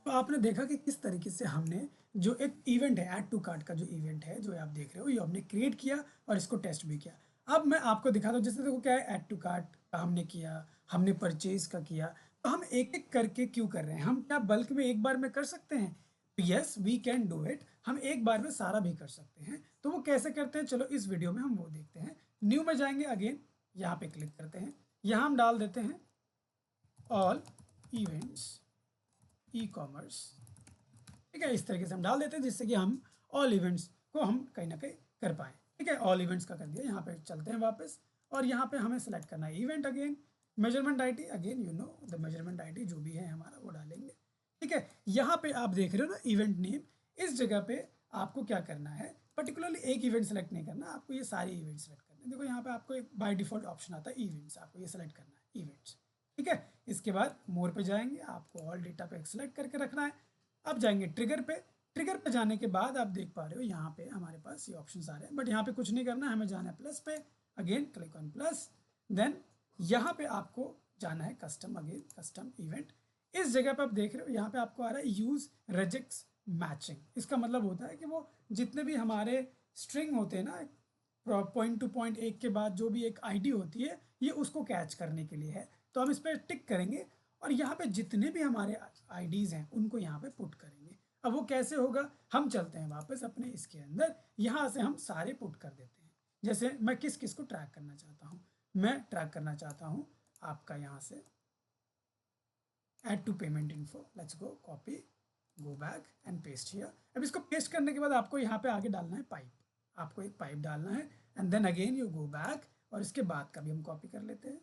तो आपने देखा कि किस तरीके से हमने जो एक इवेंट है, ऐड टू कार्ट का जो इवेंट है जो आप देख रहे हो, ये हमने क्रिएट किया और इसको टेस्ट भी किया। अब मैं आपको दिखाता हूँ, जैसे देखो क्या है, ऐड टू कार्ट का हमने किया, हमने परचेज का किया। तो हम एक एक करके क्यों कर रहे हैं? हम क्या बल्क में एक बार में कर सकते हैं? Yes we can do it, हम एक बार में सारा भी कर सकते हैं। तो वो कैसे करते हैं, चलो इस वीडियो में हम वो देखते हैं। न्यू में जाएंगे, अगेन यहाँ पे क्लिक करते हैं, यहाँ हम डाल देते हैं ऑल इवेंट्स ई कॉमर्स। ठीक है, इस तरीके से हम डाल देते हैं जिससे कि हम ऑल इवेंट्स को हम कहीं ना कहीं कर पाएँ। ठीक है, ऑल इवेंट्स का कर दिया। यहाँ पे चलते हैं वापस, और यहाँ पे हमें सेलेक्ट करना है event, again measurement ID, again you know the measurement ID जो भी है हमारा वो डालेंगे। ठीक है, यहाँ पे आप देख रहे हो ना इवेंट नेम, इस जगह पे आपको क्या करना है, पर्टिकुलरली एक इवेंट सेलेक्ट नहीं करना, आपको ये सारे इवेंट सेलेक्ट करने हैं। देखो यहाँ पे आपको एक बाय डिफॉल्ट ऑप्शन आता है इवेंट्स, आपको ये सेलेक्ट करना है इवेंट्स। ठीक है, इसके बाद मोर पे जाएंगे, आपको ऑल डेटा पे सेलेक्ट करके रखना है। अब जाएंगे ट्रिगर पे, ट्रिगर पे जाने के बाद आप देख पा रहे हो यहाँ पे हमारे पास ये ऑप्शंस आ रहे हैं, बट यहाँ पे कुछ नहीं करना है, हमें जाना है प्लस पे, again click on plus, then यहाँ पे आपको जाना है कस्टम, अगेन कस्टम इवेंट। इस जगह पे आप देख रहे हो यहाँ पे आपको आ रहा है यूज रेजिक्स मैचिंग। इसका मतलब होता है कि वो जितने भी हमारे स्ट्रिंग होते हैं ना, पॉइंट टू पॉइंट एक के बाद जो भी एक आईडी होती है, ये उसको कैच करने के लिए है। तो हम इस पर टिक करेंगे और यहाँ पे जितने भी हमारे आईडीज़ हैं उनको यहाँ पे पुट करेंगे। अब वो कैसे होगा, हम चलते हैं वापस अपने इसके अंदर, यहाँ से हम सारे पुट कर देते हैं। जैसे मैं किस किस को ट्रैक करना चाहता हूँ, मैं ट्रैक करना चाहता हूँ आपका यहाँ से add to payment info, let's go copy, go back and paste here. अब इसको पेस्ट करने के बाद आपको यहाँ पे आगे डालना है पाइप, आपको एक पाइप डालना है, and then again you go back, और इसके बाद का भी हम कॉपी कर लेते हैं।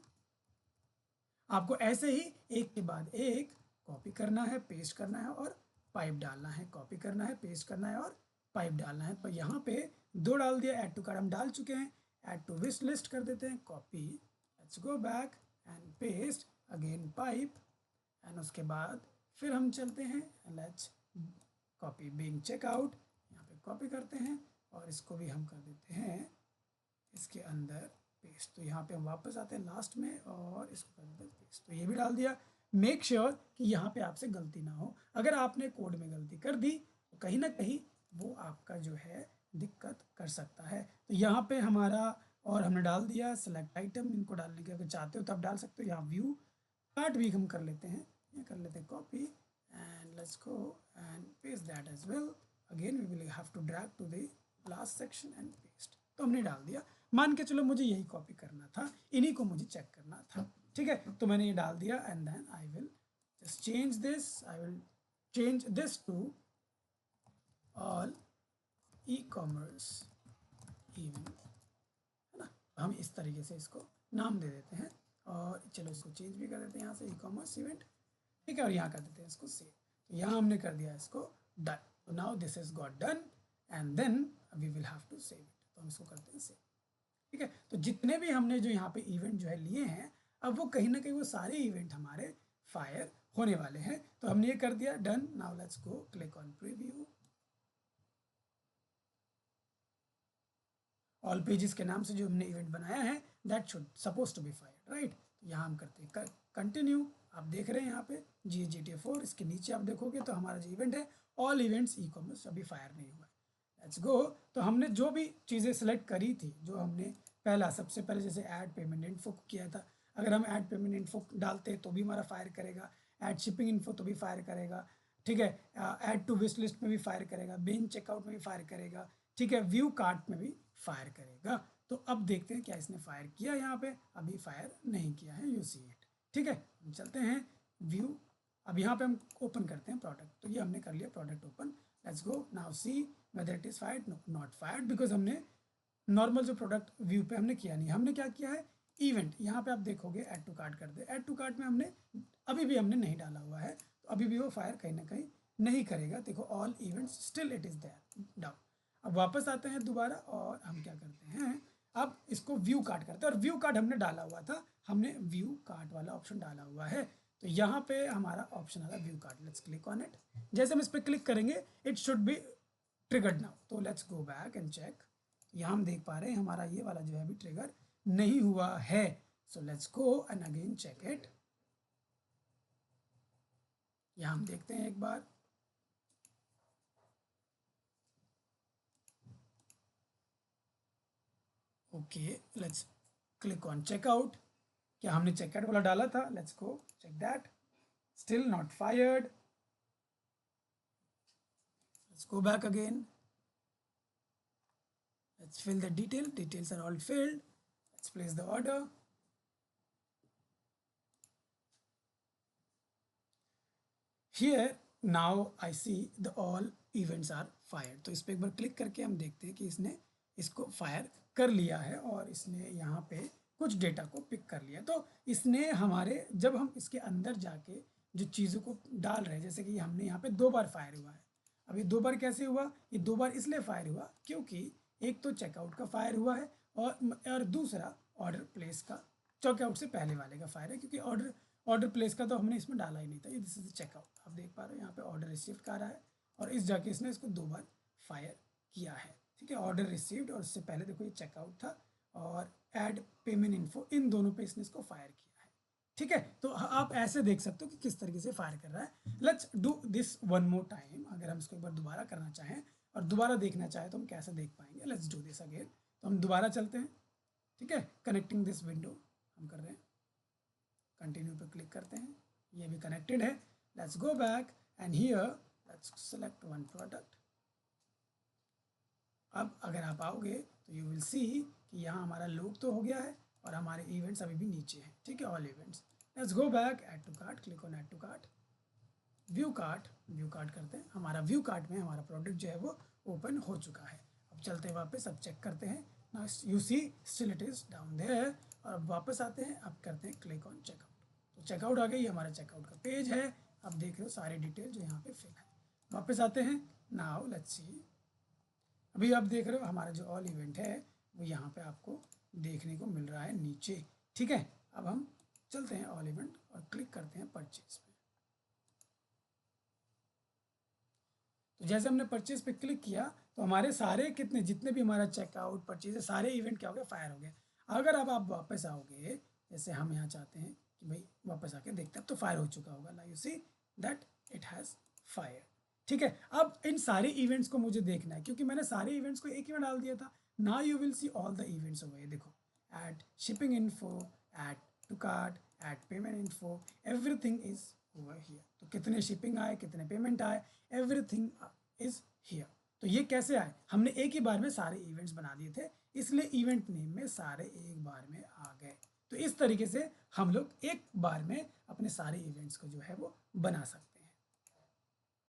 आपको ऐसे ही एक के बाद एक कॉपी करना है, पेस्ट करना है और पाइप डालना है, कॉपी करना है, पेस्ट करना है और पाइप डालना है। तो यहाँ पे दो डाल दिया, ऐड टू कार्ट हम डाल चुके हैं, ऐड टू विश लिस्ट कर देते हैं, copy, let's go back and paste, again pipe, and उसके बाद फिर हम चलते हैं, लेट्स कॉपी बीइंग चेकआउट, यहाँ पे कॉपी करते हैं और इसको भी हम कर देते हैं इसके अंदर पेस्ट। तो यहाँ पे हम वापस आते हैं लास्ट में और इसको कर देते हैं पेस्ट। तो ये भी डाल दिया। मेक श्योर कि यहाँ पे आपसे गलती ना हो, अगर आपने कोड में गलती कर दी तो कहीं ना कहीं वो आपका जो है दिक्कत कर सकता है। तो यहाँ पे हमारा, और हमने डाल दिया सेलेक्ट आइटम, इनको डालने के अगर चाहते हो तो आप डाल सकते हो। यहाँ व्यू कार्ट भी हम कर लेते हैं, ये कर लेते हैं copy, and let's go and paste that as well, again we will have to drag to the last section and paste. तो हमने डाल दिया, मान के चलो मुझे यही कॉपी करना था, इन्हीं को मुझे चेक करना था। ठीक है, तो मैंने ये डाल दिया, and then I will just change this, I will change this to all e commerce event, है ना। हम इस तरीके से इसको नाम दे देते हैं, और चलो इसको चेंज भी कर देते हैं यहाँ से, ई कॉमर्स इवेंट। ठीक है, और यहाँ कर देते हैं इसको सेव। तो यहाँ हमने कर दिया इसको डन। तो now this is got done, and then we will have to save it. तो हम इसको करते हैं सेव। ठीक है, तो जितने भी हमने जो यहाँ पे इवेंट जो है लिए हैं, अब वो कहीं ना कहीं वो सारे इवेंट हमारे फायर होने वाले हैं। तो हमने ये कर दिया done. Now let's go click on preview. All pages के नाम से जो हमने इवेंट बनाया है that should suppose to be fire, right. यहाँ हम करते हैं कंटिन्यू। आप देख रहे हैं यहाँ पे GTA4, इसके नीचे आप देखोगे तो हमारा जो इवेंट है ऑल इवेंट्स ई कॉमर्स अभी फायर नहीं हुआ है। Let's go. तो हमने जो भी चीज़ें सेलेक्ट करी थी, जो हमने पहला सबसे पहले जैसे ऐड पेमेंट इन्फो किया था, अगर हम ऐड पेमेंट इन्फो डालते तो भी हमारा फायर करेगा, ऐड शिपिंग इन्फो तो भी फायर करेगा, ठीक है, ऐड टू विश लिस्ट में भी फायर करेगा, बिन चेकआउट में भी फायर करेगा, ठीक है, व्यू कार्ट में भी फायर करेगा। तो अब देखते हैं क्या इसने फायर किया, यहाँ पे अभी फायर नहीं किया है, यू सी इट। ठीक है, हम चलते हैं व्यू। अब यहाँ पे हम ओपन करते हैं प्रोडक्ट, तो ये हमने कर लिया product open. Let's go now see whether it is fired, no not fired, because हमने नॉर्मल जो प्रोडक्ट व्यू पे हमने किया नहीं, हमने क्या किया है इवेंट। यहाँ पे आप देखोगे ऐड टू कार्ट कर दे, ऐड टू कार्ट में हमने अभी भी हमने नहीं डाला हुआ है, तो अभी भी वो फायर कहीं ना कहीं नहीं करेगा। देखो all events still it is there down. अब वापस आते हैं दोबारा और हम क्या करते हैं, अब इसको व्यू कार्ट करते हैं, और व्यू कार्ट हमने डाला हुआ था, हमने व्यू कार्ट वाला ऑप्शन डाला हुआ है। तो यहाँ पे हमारा ऑप्शन आ रहा है view cart, let's click on it. जैसे हम इस पर क्लिक करेंगे it should be triggered now. तो let's go back and check. यहाँ हम देख पा रहे हैं हमारा ये वाला जो है अभी ट्रिगर नहीं हुआ है। So let's go and again check it. यहाँ हम देखते हैं एक बार, okay let's click on checkout. क्या हमने चेकआउट वाला डाला था? Let's go check that, still not fired. Let's go back again, let's fill the details are all filled, let's place the order। Here now I see the all events are fired। तो इस पर एक बार click करके हम देखते हैं कि इसने इसको फायर कर लिया है और इसने यहाँ पे कुछ डेटा को पिक कर लिया। तो इसने हमारे, जब हम इसके अंदर जाके जो चीज़ों को डाल रहे हैं, जैसे कि हमने यहाँ पे 2 बार फायर हुआ है। अब ये 2 बार कैसे हुआ? ये 2 बार इसलिए फायर हुआ क्योंकि एक तो चेकआउट का फायर हुआ है और दूसरा ऑर्डर प्लेस का, चेकआउट से पहले वाले का फायर है, क्योंकि ऑर्डर प्लेस का तो हमने इसमें डाला ही नहीं था। ये दिस इज चेकआउट, आप देख पा रहे हो यहाँ पे ऑर्डर रिसीव्ड का रहा है और इस जाके इसने इसको 2 बार फायर किया है। ठीक है, ऑर्डर रिसीव्ड और उससे पहले देखो ये चेकआउट था और ऐड पेमेंट इन्फो, इन दोनों पे इसने इसको फायर किया है। ठीक है, तो आप ऐसे देख सकते हो कि किस तरीके से फायर कर रहा है। Let's do this one more time. अगर हम इसको एक बार दोबारा करना चाहें और दोबारा देखना चाहे तो हम कैसे देख पाएंगे? Let's do this again. तो हम दोबारा चलते हैं। ठीक है, कनेक्टिंग दिस विंडो हम कर रहे हैं, कंटिन्यू पे क्लिक करते हैं, ये भी कनेक्टेड है। Let's go back and here let's select one product. अब अगर आप आओगे तो यू विल सी कि यहाँ हमारा लूप तो हो गया है और हमारे इवेंट्स अभी भी नीचे हैं। ठीक है, all events. Let's go back, add to cart, click on add to cart, view cart करते हैं। हमारा व्यू कार्ट में हमारा प्रोडक्ट जो है वो ओपन हो चुका है। अब चलते हैं वापस, अब चेक करते हैं ना, you see still it is down there. और अब वापस आते हैं, अब करते हैं क्लिक ऑन चेकआउट। तो चेकआउट आ गई, हमारा चेकआउट का पेज है। अब देख रहे हो सारे डिटेल जो यहाँ पे फिल है। वापस आते हैं, नाउ लेट्स सी। अभी आप देख रहे हो हमारा जो ऑल इवेंट है वो यहाँ पे आपको देखने को मिल रहा है नीचे। ठीक है, अब हम चलते हैं ऑल इवेंट और क्लिक करते हैं परचेज पे। तो जैसे हमने परचेज पे क्लिक किया तो हमारे सारे जितने भी हमारा चेकआउट परचेज है, सारे इवेंट क्या हो गए? फायर हो गए। अगर अब आप वापस आओगे, जैसे हम यहाँ चाहते हैं कि भाई वापस आके देखते हैं, तो फायर हो चुका होगा ना, you see that it has fire. ठीक है, अब इन सारे इवेंट्स को मुझे देखना है क्योंकि मैंने सारे इवेंट्स को एक ही में डाल दिया था। Now you will see all the events over. देखो, add shipping info, add to cart, add payment info, everything is over here. तो कितने शिपिंग आए, कितने पेमेंट आए, एवरीथिंग इज हियर। तो ये कैसे आए? हमने एक ही बार में सारे इवेंट्स बना दिए थे, इसलिए इवेंट नेम में सारे एक बार में आ गए। तो इस तरीके से हम लोग एक बार में अपने सारे इवेंट्स को जो है वो बना सकते हैं।